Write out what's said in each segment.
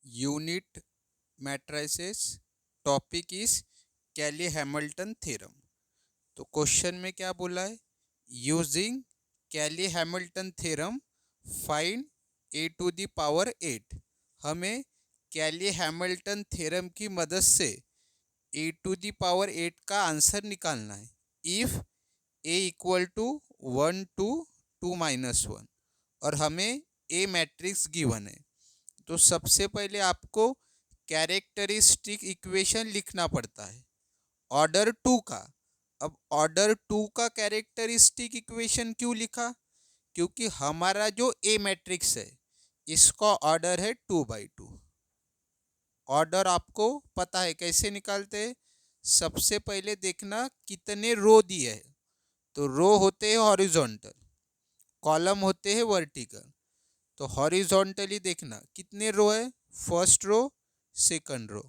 Unit matrices. Topic is Cayley Hamilton theorem. तो question में क्या बोला है? Using Cayley Hamilton theorem find A to the power 8। हमें कैली हैमिल्टन थ्योरम की मदद से ए टू द पावर 8 का आंसर निकालना है। If A equal to 1 to 2 - 1 और हमें ए मैट्रिक्स गिवन है, तो सबसे पहले आपको कैरेक्टरिस्टिक इक्वेशन लिखना पड़ता है ऑर्डर 2 का। अब ऑर्डर 2 का कैरेक्टरिस्टिक इक्वेशन क्यों लिखा? क्योंकि हमारा जो ए मैट्रिक्स है इसका ऑर्डर है 2/2। ऑर्डर आपको पता है कैसे निकालते हैं। सबसे पहले देखना कितने रो दिए हैं। तो रो होते हैं हॉरिजॉन्टल, कॉलम होते हैं वर्टिकल। तो हॉरिजॉन्टली देखना कितने रो है, फर्स्ट रो सेकंड रो,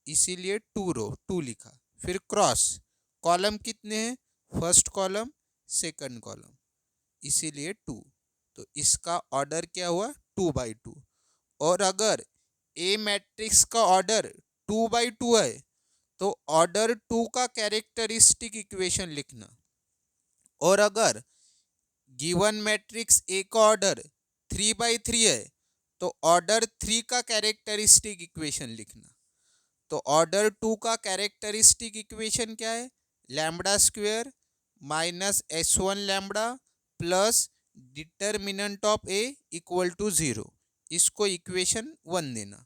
इसीलिए 2 लिखा। फिर क्रॉस कॉलम कितने हैं, फर्स्ट कॉलम सेकंड कॉलम, इसीलिए 2। तो इसका ऑर्डर क्या हुआ, 2/2। और अगर ए मैट्रिक्स का ऑर्डर 2/2 है तो ऑर्डर 2 का कैरेक्टरिस्टिक इक्वेशन लिखना। और अगर गिवन मैट्रिक्स ए का ऑर्डर 3/3 है तो ऑर्डर 3 का कैरेक्टरिस्टिक इक्वेशन लिखना। तो ऑर्डर 2 का कैरेक्टरिस्टिक इक्वेशन क्या है? Lambda square minus S1 lambda plus determinant of A equal to 0। इसको इक्वेशन 1 देना।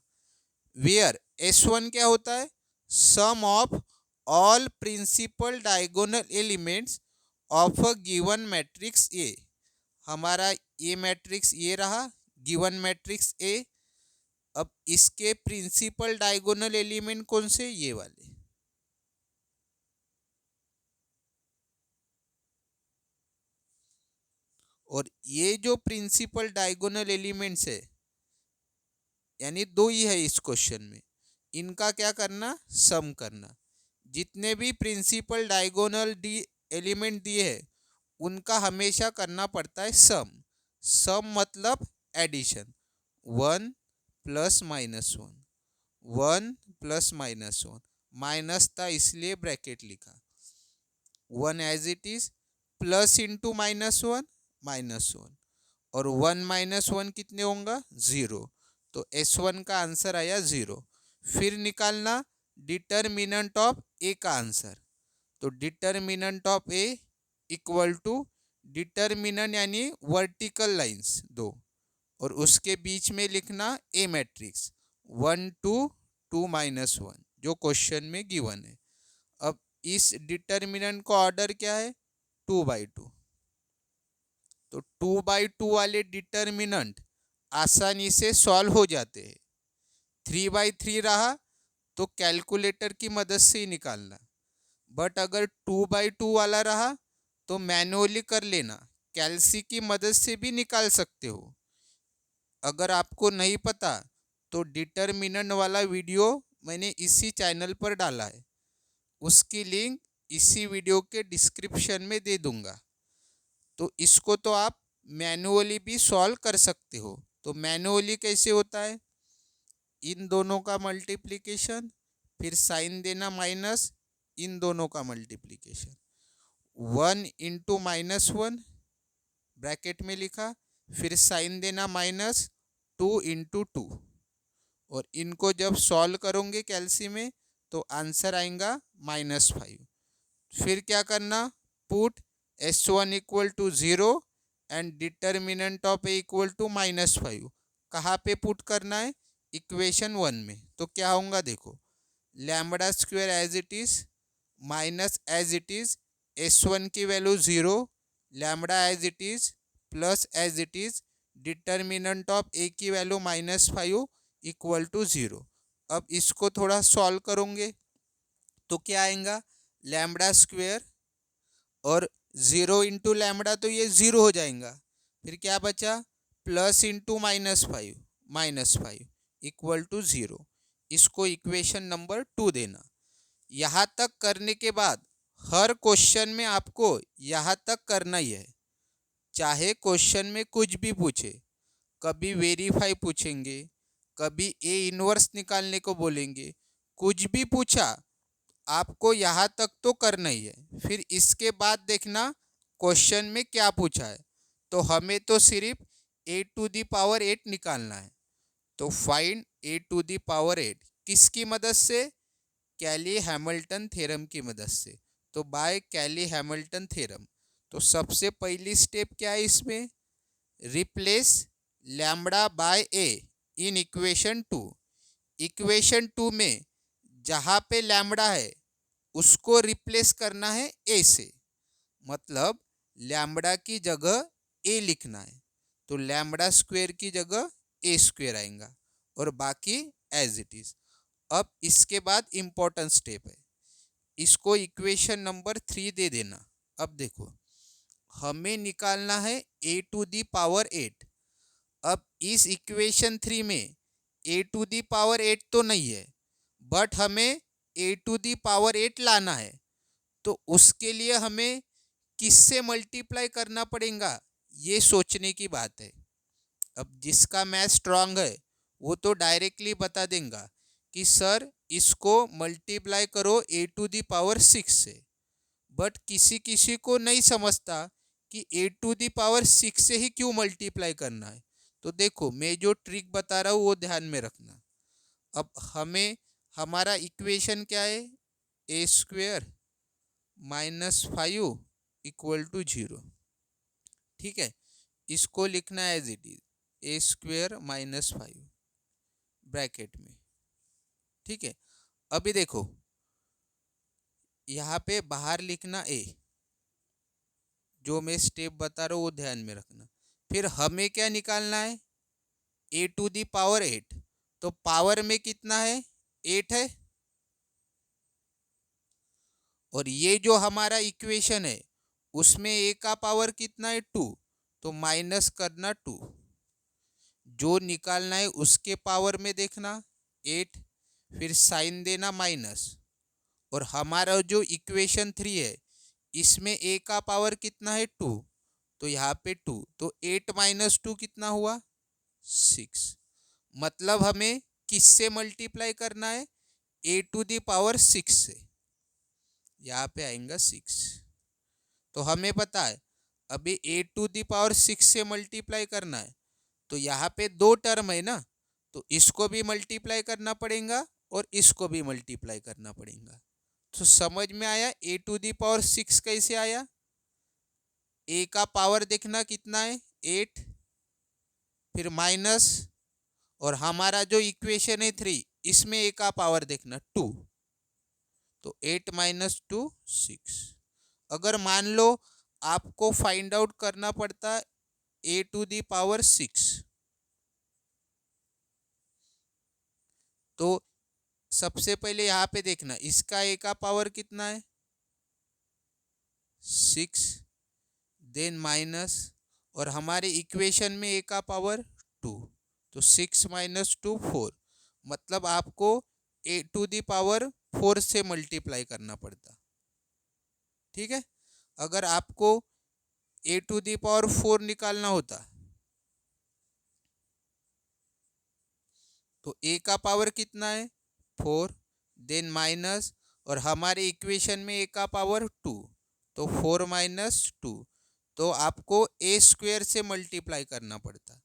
वेयर S1 क्या होता है? Sum of all principal diagonal elements of a given matrix A. हमारा ए मैट्रिक्स ये रहा, गिवन मैट्रिक्स ए। अब इसके प्रिंसिपल डायगोनल एलिमेंट कौन से? ये वाले। और ये जो प्रिंसिपल डायगोनल एलिमेंट्स है, यानी 2 ही है इस क्वेश्चन में, इनका क्या करना? सम करना। जितने भी प्रिंसिपल डायगोनल एलिमेंट दिए हैं उनका हमेशा करना पड़ता है सम। सम मतलब एडिशन। 1 + -1, 1 + -1, माइनस था इसलिए ब्रैकेट लिखा। 1 as it is, plus into -1 -1, और 1 - 1 कितने होंगे? 0। तो S1 का आंसर आया 0। फिर निकालना डिटर्मिनेंट ऑफ ए का आंसर। तो determinant of A equal to determinant यानी वर्टिकल लाइंस 2, और उसके बीच में लिखना ए मैट्रिक्स 1 to 2 - 1 जो क्वेश्चन में गिवन है। अब इस डिटर्मिनेंट का ऑर्डर क्या है? 2/2। तो 2/2 वाले डिटर्मिनेंट आसानी से सॉल्व हो जाते हैं। 3/3 रहा तो कैलकुलेटर की मदद से ही निकालना। बट अगर 2/2 वाला रहा तो मैन्युअली कर लेना, कैलसी की मदद से भी निकाल सकते हो। अगर आपको नहीं पता तो डिटर्मिनेंट वाला वीडियो मैंने इसी चैनल पर डाला है, उसकी लिंक इसी वीडियो के डिस्क्रिप्शन में दे दूंगा। तो इसको तो आप मैन्युअली भी सॉल्व कर सकते हो। तो मैन्युअली कैसे होता है? इन दोनों का मल्टीप्लिकेशन, फिर साइन देना माइनस, इन दोनों का मल्टीप्लिकेशन, 1 × -1 ब्रैकेट में लिखा, फिर साइन देना -2 × 2, और इनको जब सॉल्व करोगे कैलसी में तो आंसर आएगा -5। फिर क्या करना? Put S1 = 0 and determinant of A equal to -5। कहाँ पे पुट करना है? इक्वेशन 1 में। तो क्या होगा देखो, lambda square as it is minus as it is S1 की value 0, lambda as it is plus as it is determinant of A की वैल्यू -5 इक्वल टू 0। अब इसको थोड़ा सॉल्व करोगे तो क्या आएगा? लैम्बडा स्क्वेयर और 0 × लैम्बडा, तो ये 0 हो जाएगा। फिर क्या बचा? Plus into -5 equal to 0। इसको इक्वेशन नंबर 2 देना। यहाँ तक करने के बाद हर क्वेश्चन में आपको यहाँ तक करना ही है, चाहे क्वेश्चन में कुछ भी पूछे। कभी वेरीफाई पूछेंगे, कभी ए इनवर्स निकालने को बोलेंगे, कुछ भी पूछा आपको यहाँ तक तो करना ही है। फिर इसके बाद देखना क्वेश्चन में क्या पूछा है। तो हमें तो सिर्फ ए टू दी पावर 8 निकालना है। तो find A to the power 8 किसकी मदद से? कैली हैमिल्टन थ्योरम की मदद से। तो बाय कैली हैमिल्टन थ्योरम। तो सबसे पहली स्टेप क्या है इसमें? Replace lambda by A in equation 2। Equation 2 में जहाँ पे लैम्बडा है उसको रिप्लेस करना है ए से, मतलब लैम्बडा की जगह ए लिखना है। तो लैम्बडा स्क्वायर की जगह ए स्क्वायर आएगा और बाकी एज इट इज। अब इसके बाद इंपॉर्टेंट स्टेप है, इसको इक्वेशन नंबर 3 दे देना। अब देखो हमें निकालना है ए टू दी पावर 8। अब इस इक्वेशन 3 में ए टू दी पावर 8 तो नहीं है, बट हमें ए टू दी पावर 8 लाना है। तो उसके लिए हमें किससे मल्टीप्लाई करना पड़ेगा, ये सोचने की बात है। अब जिसका मैथ स्ट्रांग है वो तो डायरेक्टली बता देगा कि सर इसको मल्टीप्लाई करो ए टू दी पावर 6 से। बट किसी किसी को नहीं समझता कि ए टू दी पावर 6 से ही क्यों मल्टीप्लाई करना है। तो देखो मैं जो ट्रिक बता रहा हूँ वो ध्यान में रखना। अब हमें हमारा इक्वेशन क्या है? A square -5 equal to 0। ठीक है, इसको लिखना है as it is, A square -5 bracket में। ठीक है, अभी देखो यहाँ पे बाहर लिखना ए, जो मैं स्टेप बता रहा हूँ वो ध्यान में रखना। फिर हमें क्या निकालना है? A to the power 8। तो पावर में कितना है? 8 है। और ये जो हमारा इक्वेशन है उसमें ए का पावर कितना है? 2। तो माइनस करना 2। जो निकालना है उसके पावर में देखना 8, फिर साइन देना माइनस। और हमारा जो इक्वेशन 3 है इसमें ए का पावर कितना है? 2। तो यहाँ पे 2, तो 8 माइनस 2 कितना हुआ? 6। मतलब हमें किससे मल्टीप्लाई करना है? ए टू दी पावर 6 से। यहाँ पे आएगा 6। तो हमें पता है अभी ए टू दी पावर 6 से मल्टीप्लाई करना है। तो यहाँ पे दो टर्म है ना, तो इसको भी मल्टीप्लाई करना पड़ेगा और इसको भी मल्टीप्लाई करना पड़ेगा। तो समझ में आया ए टू दी पावर 6 कैसे आया? ए का पावर देखना कितना है? 8, फिर माइनस, और हमारा जो इक्वेशन है 3 इसमें ए का पावर देखना 2। तो 8 माइनस 2 6। अगर मान लो आपको फाइंड आउट करना पड़ता ए टू दी पावर 6, तो सबसे पहले यहाँ पे देखना इसका ए का पावर कितना है? 6, देन माइनस, और हमारे इक्वेशन में ए का पावर 2। तो 6 माइनस 2 4। मतलब आपको ए टू दी पावर 4 से मल्टीप्लाई करना पड़ता। ठीक है, अगर आपको ए टू दी पावर 4 निकालना होता तो ए का पावर कितना है? 4, देन माइनस, और हमारे इक्वेशन में ए का पावर 2। तो 4 माइनस 2। तो आपको ए स्क्वायर से मल्टीप्लाई करना पड़ता।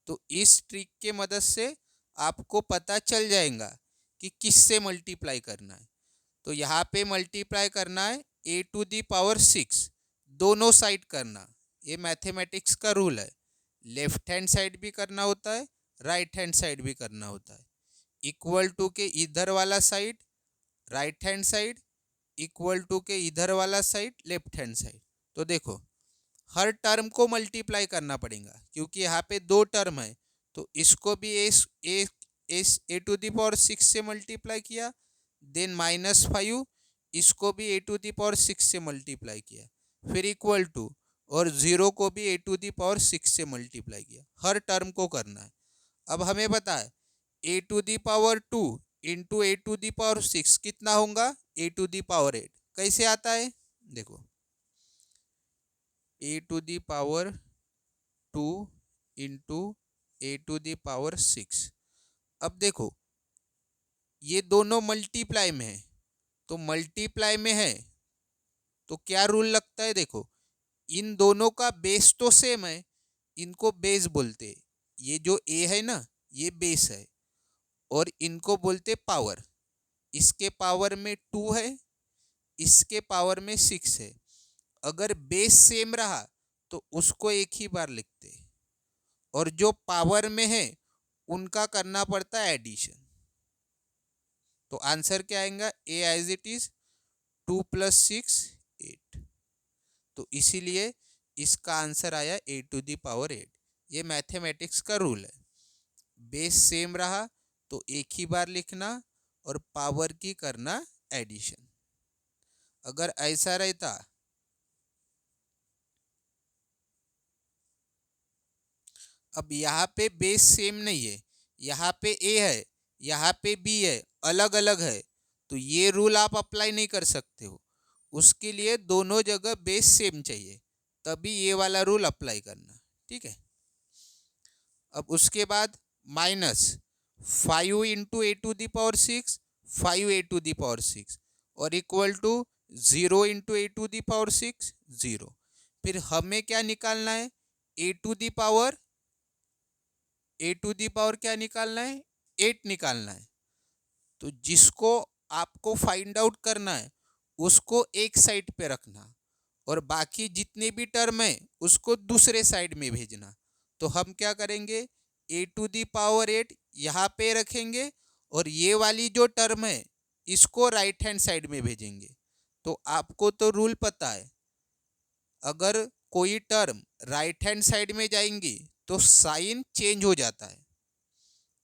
तो इस ट्रिक के मदद से आपको पता चल जाएगा कि किससे मल्टीप्लाई करना है। तो यहाँ पे मल्टीप्लाई करना है ए टू दी पावर 6, दोनों साइड करना। ये मैथमेटिक्स का रूल है, लेफ्ट हैंड साइड भी करना होता है, राइट हैंड साइड भी करना होता है। इक्वल टू के इधर वाला side right hand side, equal to के इधर वाला साइड लेफ्ट हैंड साइड। तो देखो हर टर्म को मल्टीप्लाई करना पड़ेगा क्योंकि यहाँ पे दो टर्म है। तो इसको भी ए टू दी पावर 6 से मल्टीप्लाई किया, देन -5, इसको भी ए टू दी पावर 6 से मल्टीप्लाई किया, फिर इक्वल टू, और 0 को भी ए टू दी पावर 6 से मल्टीप्लाई किया। हर टर्म को करना है। अब हमें पता है A to the power 2 into A to the power 6 कितना होगा? A to the power 8। कैसे आता है देखो, A to the power 2 into A to the power 6। अब देखो ये दोनों मल्टीप्लाई में है, तो मल्टीप्लाई में है तो क्या रूल लगता है, देखो इन दोनों का बेस तो सेम है, इनको बेस बोलते हैं। ये जो ए है ना ये बेस है और इनको बोलते पावर। इसके पावर में 2 है, इसके पावर में 6 है। अगर बेस सेम रहा तो उसको एक ही बार लिखते हैं और जो पावर में है उनका करना पड़ता है एडिशन। तो आंसर क्या आएगा, ए एज इट इज 2 + 6 8। तो इसीलिए इसका आंसर आया a⁸8। ये मैथमेटिक्स का रूल है, बेस सेम रहा तो एक ही बार लिखना और पावर की करना एडिशन। अगर ऐसा रहता अब यहाँ पे बेस सेम नहीं है, यहाँ पे ए है यहाँ पे बी है, अलग अलग है, तो ये रूल आप अप्लाई नहीं कर सकते हो। उसके लिए दोनों जगह बेस सेम चाहिए, तभी ये वाला रूल अप्लाई करना, ठीक है। अब उसके बाद -5 इंटू a⁶, 5 a⁶ और इक्वल टू 0 इंटू a⁶, 0। फिर हमें क्या निकालना है, a⁴ क्या निकालना है, 8 निकालना है। तो जिसको आपको फाइंड आउट करना है उसको एक साइड पे रखना और बाकी जितने भी टर्म है उसको दूसरे साइड में भेजना। तो हम क्या करेंगे, a⁴ यहाँ पे रखेंगे और ये वाली जो टर्म है इसको राइट हैंड साइड में भेजेंगे। तो आपको तो रूल पता है, अगर कोई टर्म राइट हैंड साइड में जाएंगी तो साइन चेंज हो जाता है।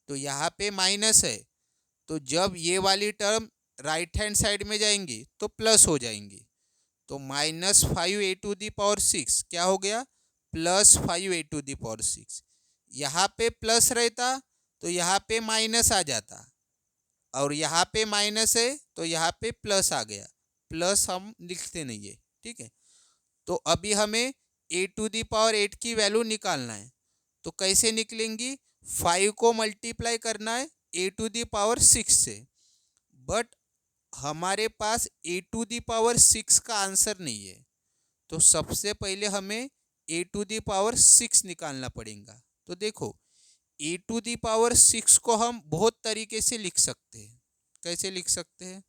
तो यहाँ पे माइनस है, तो जब ये वाली टर्म राइट हैंड साइड में जाएंगी तो प्लस हो जाएंगी। तो -5 a⁶ क्या हो गया, +5 a⁶। यहाँ पे प्लस रहता तो यहाँ पे माइनस आ जाता और यहाँ पे माइनस है तो यहाँ पे प्लस आ गया, प्लस हम लिखते नहीं है, ठीक है। तो अभी हमें a⁸ की वैल्यू निकालना है, तो कैसे निकलेंगी, 5 को मल्टीप्लाई करना है a⁶ से, बट हमारे पास a⁶ का आंसर नहीं है। तो सबसे पहले हमें a⁶ निकालना पड़ेगा। तो देखो a⁶ को हम बहुत तरीके से लिख सकते हैं। कैसे लिख सकते हैं,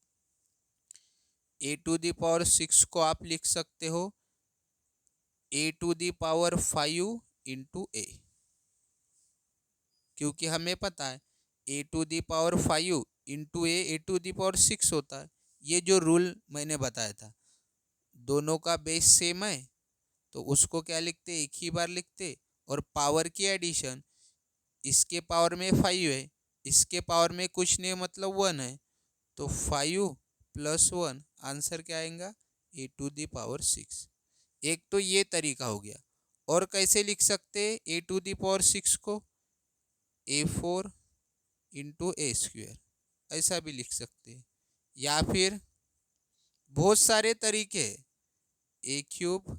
a⁶ को आप लिख सकते हो a⁵ इंटू a, क्योंकि हमें पता है a⁵ इंटू a⁶ होता है। ये जो रूल मैंने बताया था, दोनों का बेस सेम है तो उसको क्या लिखते, एक ही बार लिखते और पावर की एडिशन। इसके पावर में 5 है, इसके पावर में कुछ नहीं मतलब 1 है, तो 5 + 1 आंसर क्या आएगा, a⁶। एक तो ये तरीका हो गया। और कैसे लिख सकते हैं a⁶ को, a⁴ इंटू a², ऐसा भी लिख सकते हैं। या फिर बहुत सारे तरीके, a³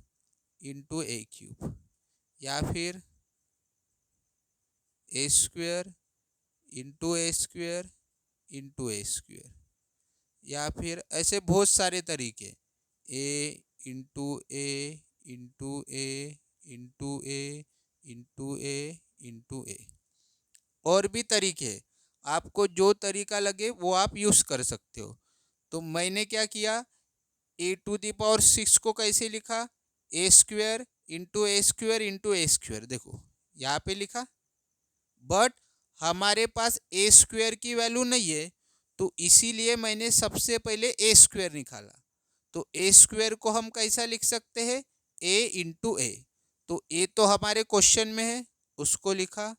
इंटू a³, या फिर a² into a² into a², या फिर ऐसे बहुत सारे तरीके, a into a into a into a into a into a, और भी तरीके, आपको जो तरीका लगे वो आप यूज़ कर सकते हो। तो मैंने क्या किया, a⁶ को कैसे लिखा, a² into a² into a², देखो यहाँ पे लिखा, बट हमारे पास a² की वैल्यू नहीं है तो इसीलिए मैंने सबसे पहले a² निकाला। तो a² को हम कैसा लिख सकते हैं, a इंटू a। तो a तो हमारे क्वेश्चन में है उसको लिखा,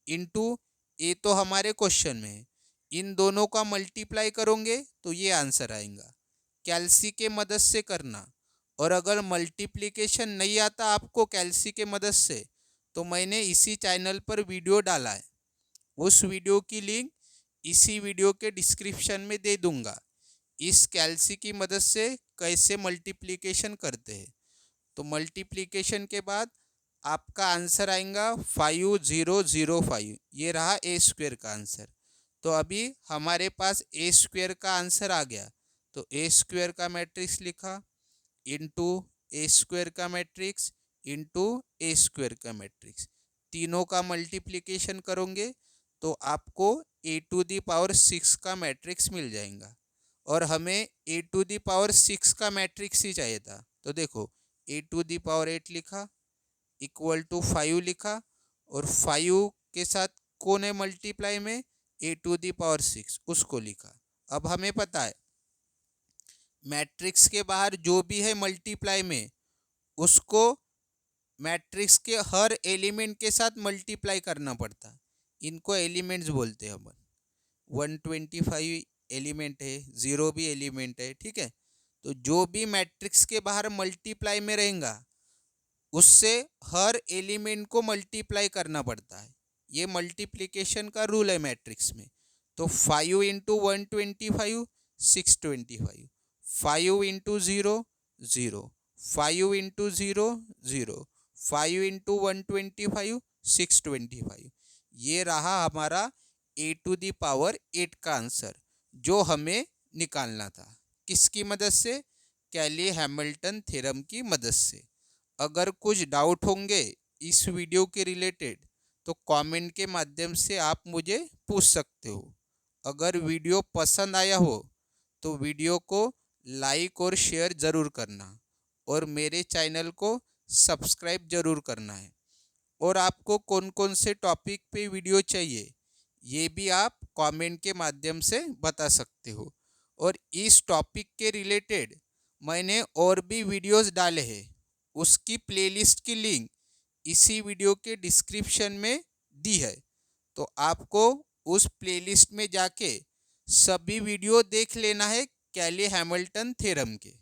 इंटू a तो हमारे क्वेश्चन में है, इन दोनों का मल्टीप्लाई करोगे तो ये आंसर आएगा। कैल्सी के मदद से करना, और अगर मल्टीप्लिकेशन नहीं आता आपको कैल्सी के मदद से तो मैंने इसी चैनल पर वीडियो डाला है, उस वीडियो की लिंक इसी वीडियो के डिस्क्रिप्शन में दे दूंगा। इस कैल्सी की मदद से कैसे मल्टीप्लिकेशन करते हैं। तो मल्टीप्लिकेशन के बाद आपका आंसर आएगा 5005, ये रहा a² का आंसर। तो अभी हमारे पास ए स्क्वायर का आंसर आ गया। तो ए स्क्वायर का मैट्रिक्स लिखा इंटू ए स्क्वायर का मैट्रिक्स इंटू ए स्क्वायर का मैट्रिक्स, तीनों का मल्टीप्लिकेशन करोगे तो आपको ए टू दी पावर 6 का मैट्रिक्स मिल जाएगा। और हमें ए टू दी पावर 6 का मैट्रिक्स ही चाहिए था। तो देखो ए टू दी पावर 8 लिखा इक्वल टू 5 लिखा, और 5 के साथ कौन है मल्टीप्लाई में, ए टू दी पावर 6 उसको लिखा। अब हमें पता है मैट्रिक्स के बाहर जो भी है मल्टीप्लाई में उसको मैट्रिक्स के हर एलिमेंट के साथ मल्टीप्लाई करना पड़ता है। इनको एलिमेंट्स बोलते हैं अपन। 125 एलिमेंट है, 0 भी एलिमेंट है, ठीक है। तो जो भी मैट्रिक्स के बाहर मल्टीप्लाई में रहेगा उससे हर एलिमेंट को मल्टीप्लाई करना पड़ता है। ये मल्टीप्लिकेशन का रूल है मैट्रिक्स में। तो 5 इंटू 125 625, 5 इंटू 0 0, 5 इंटू 0 0, 5 इंटू 125 625। ये रहा हमारा ए टू दी पावर 8 का आंसर जो हमें निकालना था। किसकी मदद से? कैली हैमिल्टन थ्योरम की मदद से। अगर कुछ डाउट होंगे इस वीडियो के रिलेटेड तो कमेंट के माध्यम से आप मुझे पूछ सकते हो। अगर वीडियो पसंद आया हो तो वीडियो को लाइक और शेयर ज़रूर करना, और मेरे चैनल को सब्सक्राइब ज़रूर करना है। और आपको कौन कौन से टॉपिक पे वीडियो चाहिए ये भी आप कमेंट के माध्यम से बता सकते हो। और इस टॉपिक के रिलेटेड मैंने और भी वीडियोस डाले हैं, उसकी प्लेलिस्ट की लिंक इसी वीडियो के डिस्क्रिप्शन में दी है। तो आपको उस प्लेलिस्ट में जाके सभी वीडियो देख लेना है कैली हैमिल्टन थ्योरम के।